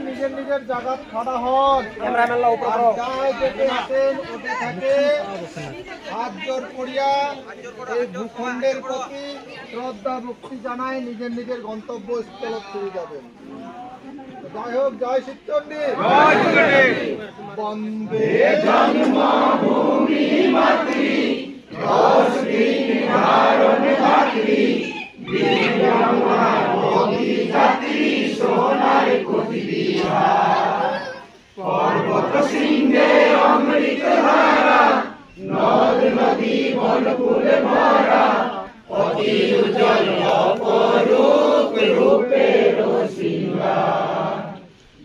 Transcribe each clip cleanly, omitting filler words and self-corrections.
নিজের নিজের জায়গা খাড়া হন, হাত জোর করিয়া এই ভূখণ্ডের প্রতি শ্রদ্ধা ভক্তি জানায় নিজের নিজের গন্তব্য স্থলে ফিরে যাবেন। জয় হোক, জয় শিবচণ্ডী, বন্দে জন্মভূমি মাতৃ সোনার পর্বত সিংহে অমৃত ধারা, নদ নদী বন ফুলে ভরা, অতি উজ্জ্বল অপরূপ রূপের সিংহার,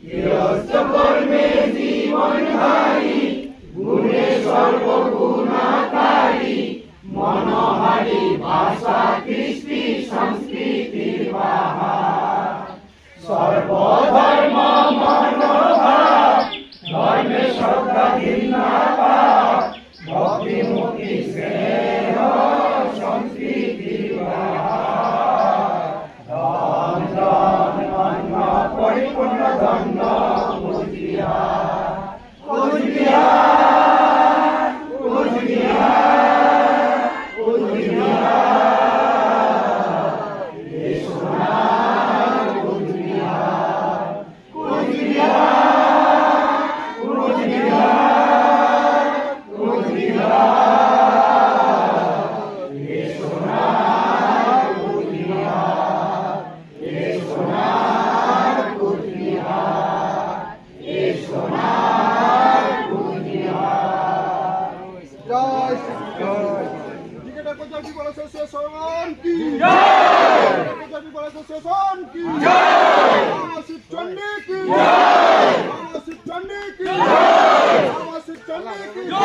গৃহস্থ কর্মে জীবনধারী, গুণে সর্বগুণাকারী, মনোহারী ভাষা কৃষ্টি সংস্কৃতির বাহার, সর্বধর্ম মনোভাব, ধর্মে শ্রদ্ধা ঘৃণাভাব, ভক্তিমুক্তি স্নেহ সংস্কৃতির বাহার, ধন ধন অন্ন পরিপূর্ণ ধন্য কুচবিহার, কুচবিহার, কুচবিহার, কুচবিহার, শিবচণ্ডী কি জয়, শিবচণ্ডী কি জয়, শিবচণ্ডী কি জয়।